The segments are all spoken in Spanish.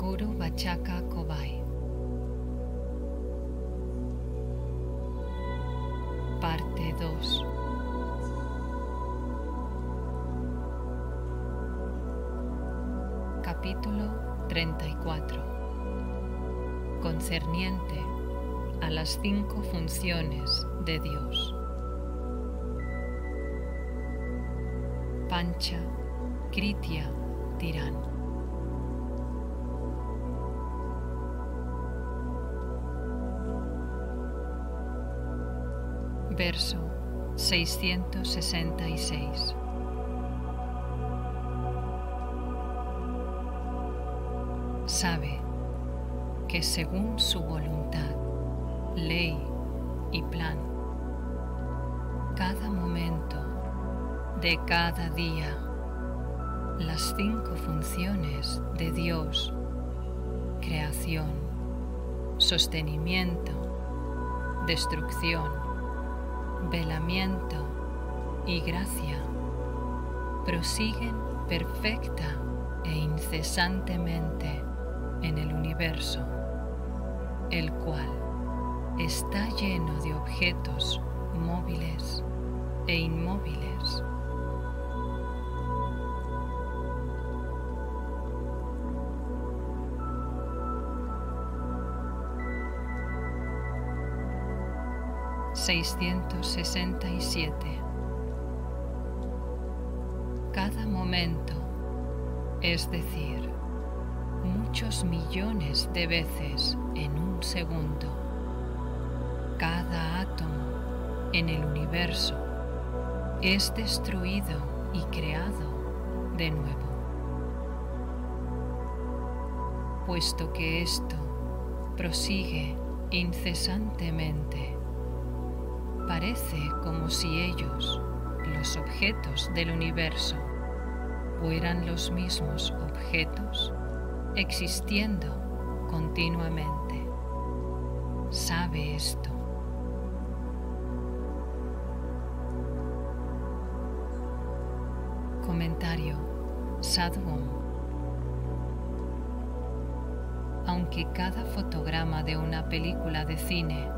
Guru Vachaka Kobai. Parte 2. Capítulo 34. Concerniente a las 5 funciones de Dios. Pancha Kritya Tirán. Verso 666. Sabe que según su voluntad, ley y plan, cada momento de cada día, las 5 funciones de Dios, creación, sostenimiento, destrucción, velamiento y gracia, prosiguen perfecta e incesantemente en el universo, el cual está lleno de objetos móviles e inmóviles. (667) Cada momento, es decir, muchos millones de veces en un segundo, cada átomo en el universo es destruido y creado de nuevo. Puesto que esto prosigue incesantemente, parece como si ellos, los objetos del universo, fueran los mismos objetos existiendo continuamente. Sabe esto. Comentario Sadhguru. Aunque cada fotograma de una película de cine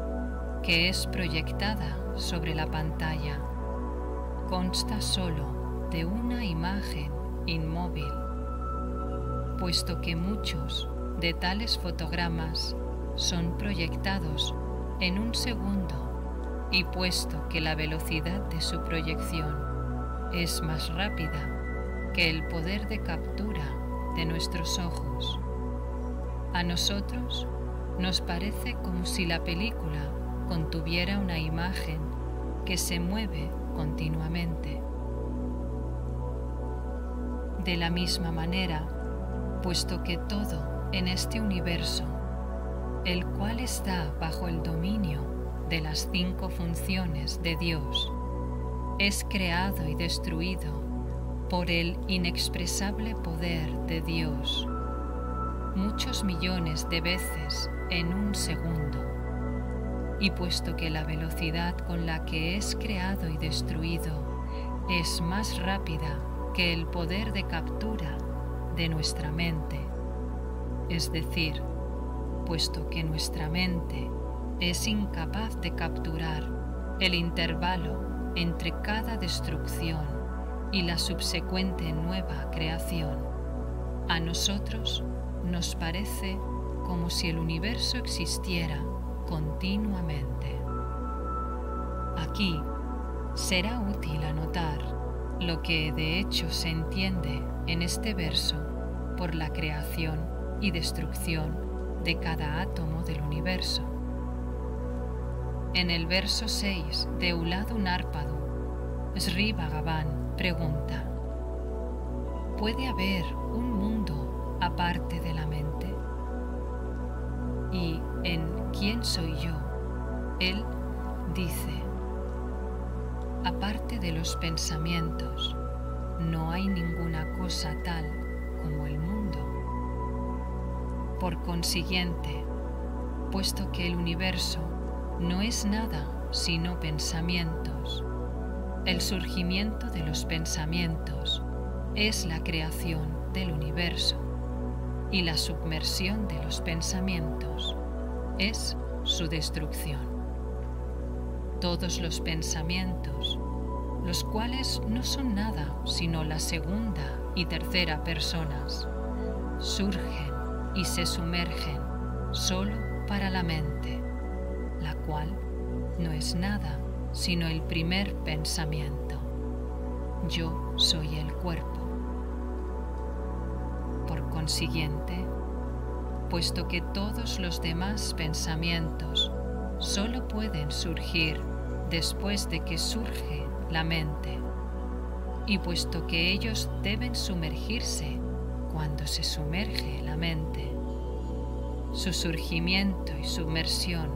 que es proyectada sobre la pantalla consta solo de una imagen inmóvil, puesto que muchos de tales fotogramas son proyectados en un segundo y puesto que la velocidad de su proyección es más rápida que el poder de captura de nuestros ojos, a nosotros nos parece como si la película contuviera una imagen que se mueve continuamente. De la misma manera, puesto que todo en este universo, el cual está bajo el dominio de las 5 funciones de Dios, es creado y destruido por el inexpresable poder de Dios, muchos millones de veces en un segundo, y puesto que la velocidad con la que es creado y destruido es más rápida que el poder de captura de nuestra mente, es decir, puesto que nuestra mente es incapaz de capturar el intervalo entre cada destrucción y la subsecuente nueva creación, a nosotros nos parece como si el universo existiera continuamente. Aquí será útil anotar lo que de hecho se entiende en este verso por la creación y destrucción de cada átomo del universo. En el verso 6 de Uladu Narpadu, Sri Bhagavan pregunta: ¿puede haber un mundo aparte de la mente? Y en ¿quién soy yo?, él dice: aparte de los pensamientos, no hay ninguna cosa tal como el mundo. Por consiguiente, puesto que el universo no es nada sino pensamientos, el surgimiento de los pensamientos es la creación del universo, y la submersión de los pensamientos es su destrucción. Todos los pensamientos, los cuales no son nada sino la segunda y tercera personas, surgen y se sumergen solo para la mente, la cual no es nada sino el primer pensamiento. Yo soy el cuerpo. Por consiguiente, puesto que todos los demás pensamientos solo pueden surgir después de que surge la mente, y puesto que ellos deben sumergirse cuando se sumerge la mente, su surgimiento y submersión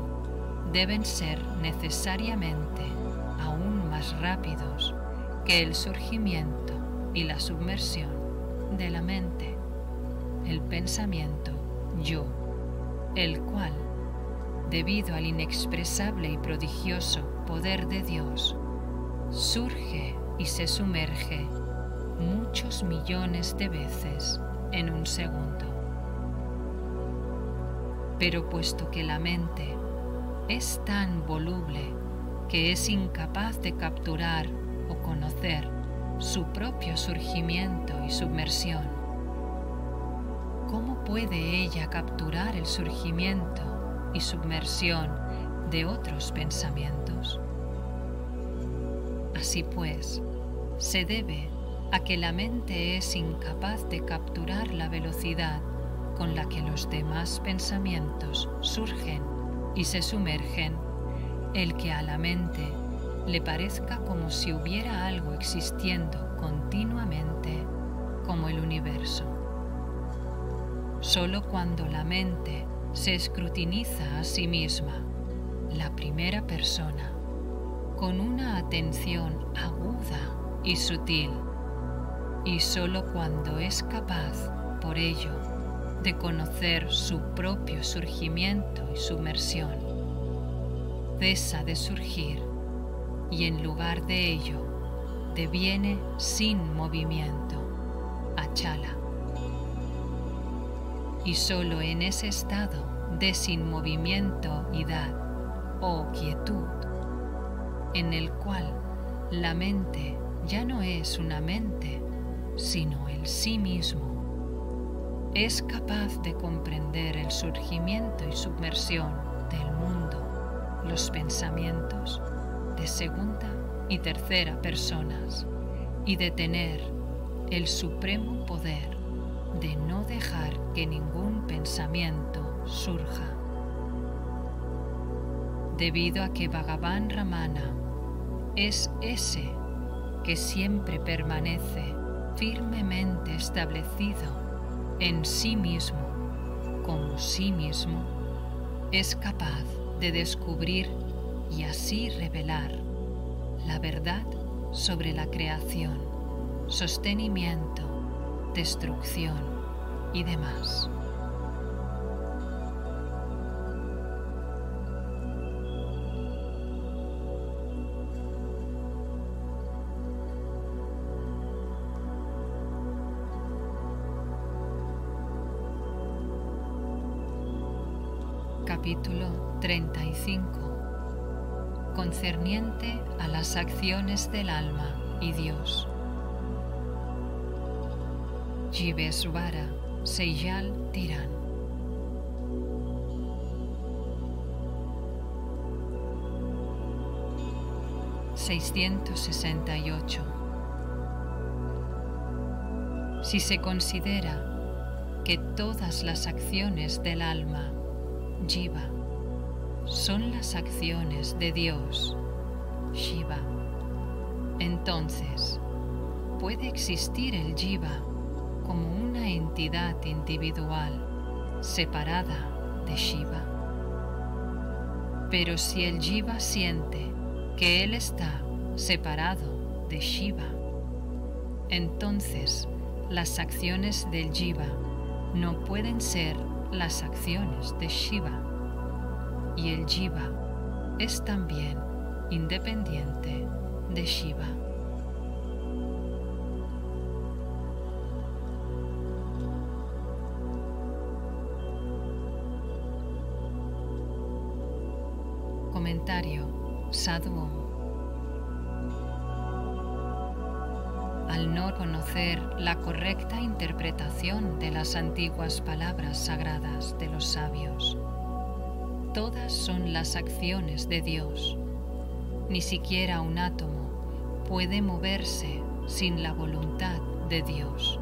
deben ser necesariamente aún más rápidos que el surgimiento y la submersión de la mente, el pensamiento yo, el cual, debido al inexpresable y prodigioso poder de Dios, surge y se sumerge muchos millones de veces en un segundo. Pero puesto que la mente es tan voluble que es incapaz de capturar o conocer su propio surgimiento y submersión, ¿cómo puede ella capturar el surgimiento y submersión de otros pensamientos? Así pues, se debe a que la mente es incapaz de capturar la velocidad con la que los demás pensamientos surgen y se sumergen, el que a la mente le parezca como si hubiera algo existiendo continuamente como el universo. Solo cuando la mente se escrutiniza a sí misma, la primera persona, con una atención aguda y sutil, y solo cuando es capaz, por ello, de conocer su propio surgimiento y sumersión, cesa de surgir y en lugar de ello deviene sin movimiento, achala. Y solo en ese estado de sin movimiento idad o quietud, en el cual la mente ya no es una mente, sino el sí mismo, es capaz de comprender el surgimiento y submersión del mundo, los pensamientos de segunda y tercera personas, y de tener el supremo poder de no dejar que ningún pensamiento surja. Debido a que Bhagavan Ramana es ese que siempre permanece firmemente establecido en sí mismo, como sí mismo, es capaz de descubrir y así revelar la verdad sobre la creación, sostenimiento, destrucción y demás. Capítulo 35. Concerniente a las acciones del alma y Dios. Jivesvara Seyal Tiran. (668). Si se considera que todas las acciones del alma, Jiva, son las acciones de Dios, Shiva, entonces puede existir el Jiva como una entidad individual separada de Shiva. Pero si el Jiva siente que él está separado de Shiva, entonces las acciones del Jiva no pueden ser las acciones de Shiva, y el Jiva es también independiente de Shiva. Comentario Sadhu. Al no conocer la correcta interpretación de las antiguas palabras sagradas de los sabios, todas son las acciones de Dios. Ni siquiera un átomo puede moverse sin la voluntad de Dios.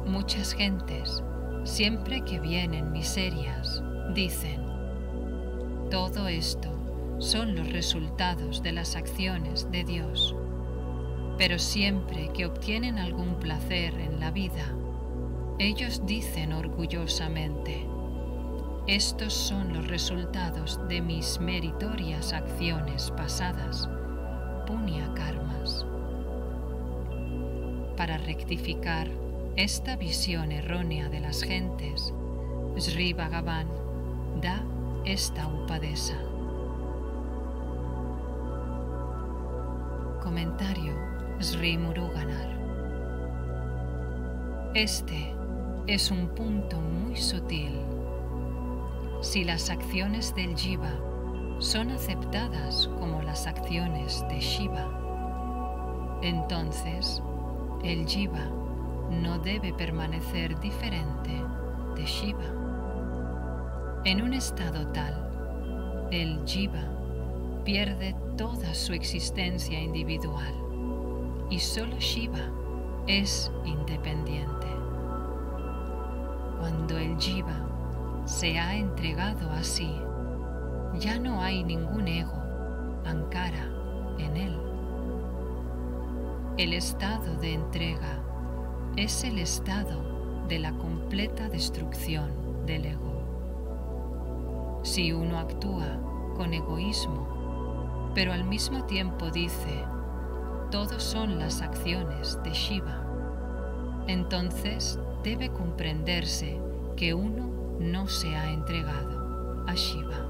Muchas gentes, siempre que vienen miserias, dicen: todo esto son los resultados de las acciones de Dios. Pero siempre que obtienen algún placer en la vida, ellos dicen orgullosamente: estos son los resultados de mis meritorias acciones pasadas, punya karmas. Para rectificar esta visión errónea de las gentes, Sri Bhagavan da esta upadesa. Comentario Sri Muruganar. Este es un punto muy sutil. Si las acciones del Jiva son aceptadas como las acciones de Shiva, entonces el Jiva no debe permanecer diferente de Shiva. En un estado tal, el Jiva pierde toda su existencia individual y solo Shiva es independiente. Cuando el Jiva se ha entregado así, ya no hay ningún ego, ankara, en él. El estado de entrega es el estado de la completa destrucción del ego. Si uno actúa con egoísmo, pero al mismo tiempo dice: todos son las acciones de Shiva, entonces debe comprenderse que uno no se ha entregado a Shiva.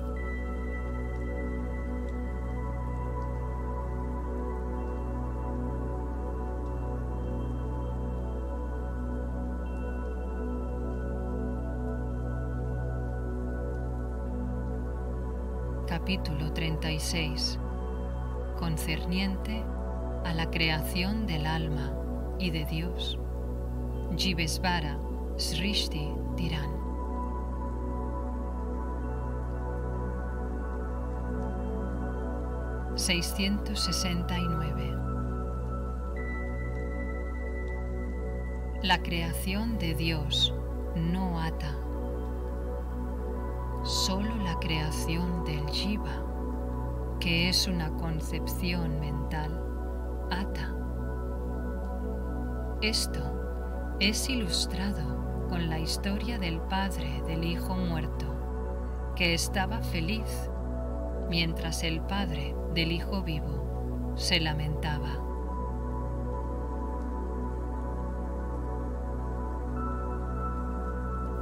Capítulo 36, concerniente a la creación del alma y de Dios. Jivesvara Srishti dirán. (669) La creación de Dios no ata. Solo la creación del Jiva, que es una concepción mental, ata. Esto es ilustrado con la historia del padre del hijo muerto, que estaba feliz mientras el padre del hijo vivo se lamentaba.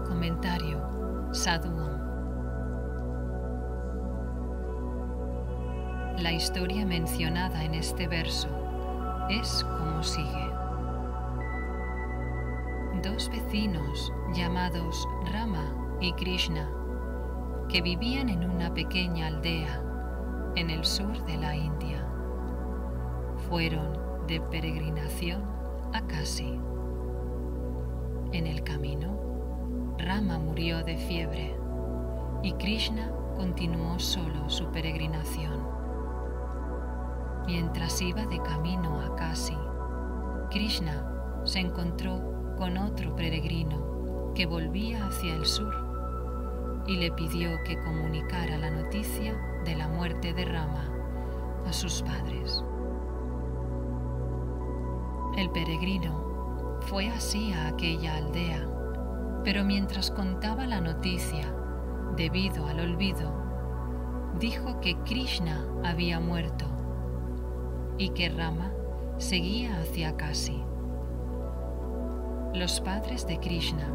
Comentario Sadhu. La historia mencionada en este verso es como sigue. Dos vecinos llamados Rama y Krishna, que vivían en una pequeña aldea en el sur de la India, fueron de peregrinación a Kasi. En el camino, Rama murió de fiebre y Krishna continuó solo su peregrinación. Mientras iba de camino a Kasi, Krishna se encontró con otro peregrino que volvía hacia el sur y le pidió que comunicara la noticia de la muerte de Rama a sus padres. El peregrino fue así a aquella aldea, pero mientras contaba la noticia, debido al olvido, dijo que Krishna había muerto y que Rama seguía hacia Kasi. Los padres de Krishna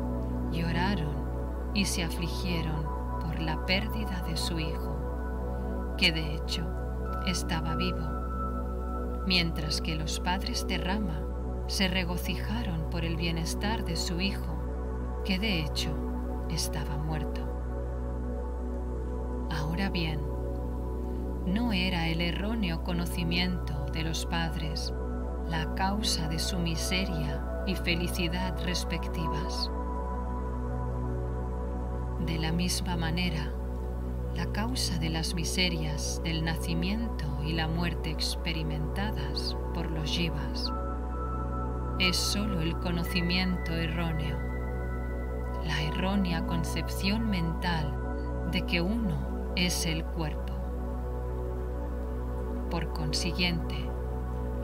lloraron y se afligieron por la pérdida de su hijo, que de hecho estaba vivo, mientras que los padres de Rama se regocijaron por el bienestar de su hijo, que de hecho estaba muerto. Ahora bien, no era el erróneo conocimiento de los padres la causa de su miseria y felicidad respectivas. De la misma manera, la causa de las miserias del nacimiento y la muerte experimentadas por los jivas es sólo el conocimiento erróneo, la errónea concepción mental de que uno es el cuerpo. Por consiguiente,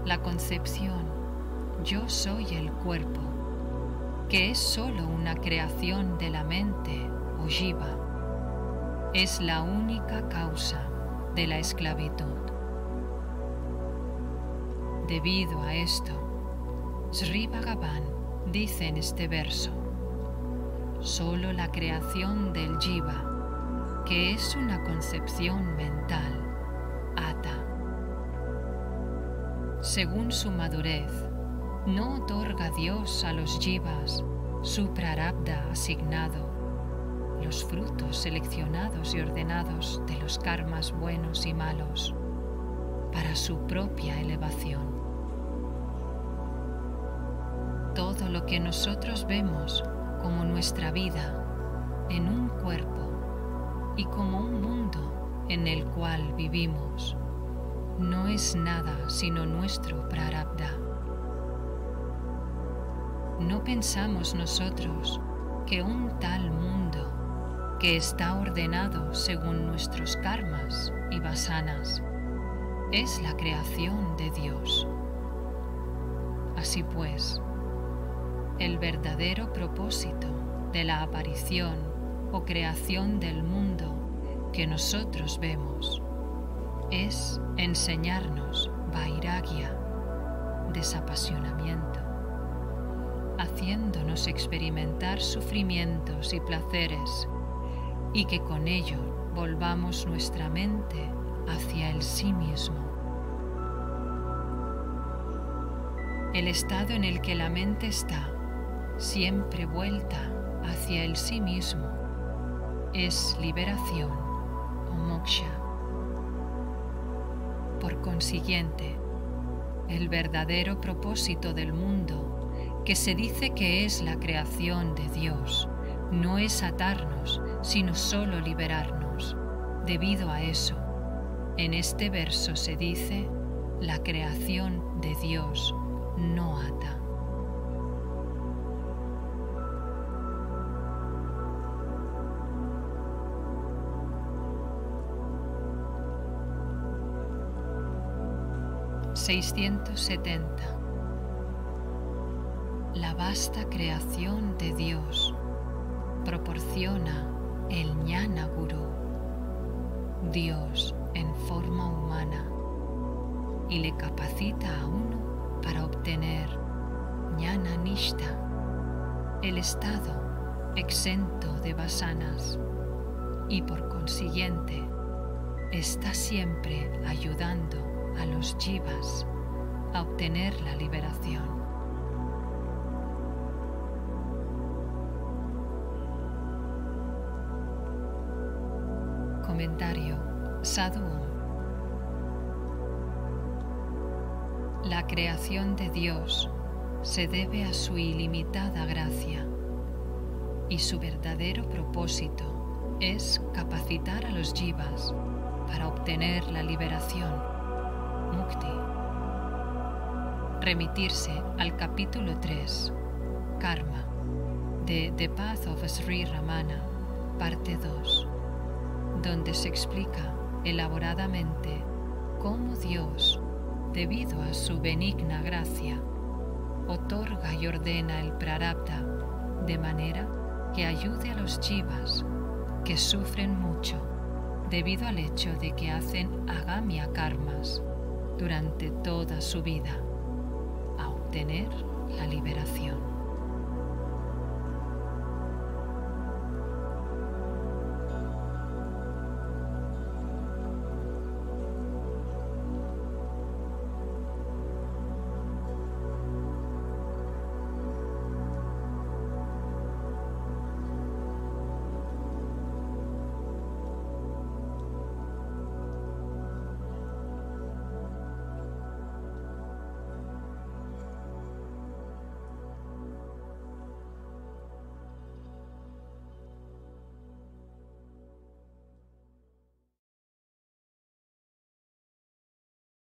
la concepción yo soy el cuerpo, que es sólo una creación de la mente o jiva, es la única causa de la esclavitud. Debido a esto, Sri Bhagavan dice en este verso: solo la creación del jiva, que es una concepción mental, ata. Según su madurez, no otorga Dios a los jivas su prarabdha asignado, los frutos seleccionados y ordenados de los karmas buenos y malos, para su propia elevación. Todo lo que nosotros vemos como nuestra vida en un cuerpo y como un mundo en el cual vivimos, no es nada sino nuestro prarabdha. No pensamos nosotros que un tal mundo que está ordenado según nuestros karmas y vasanas es la creación de Dios. Así pues, el verdadero propósito de la aparición o creación del mundo que nosotros vemos es enseñarnos vairagya, desapasionamiento, haciéndonos experimentar sufrimientos y placeres, y que con ello volvamos nuestra mente hacia el sí mismo. El estado en el que la mente está siempre vuelta hacia el sí mismo es liberación o moksha. Por consiguiente, el verdadero propósito del mundo, que se dice que es la creación de Dios, no es atarnos, sino solo liberarnos. Debido a eso, en este verso se dice: la creación de Dios no ata. ...670... La vasta creación de Dios proporciona el Jnana Guru, Dios en forma humana, y le capacita a uno para obtener Jnana Nishta, el estado exento de vasanas, y por consiguiente está siempre ayudando a los jivas a obtener la liberación. Comentario Sadhu Om. La creación de Dios se debe a su ilimitada gracia, y su verdadero propósito es capacitar a los jivas para obtener la liberación, mukti. Remitirse al capítulo 3, Karma, de The Path of Sri Ramana, parte 2, donde se explica elaboradamente cómo Dios, debido a su benigna gracia, otorga y ordena el prarabdha de manera que ayude a los jivas que sufren mucho debido al hecho de que hacen agamya karmas durante toda su vida, a obtener la liberación.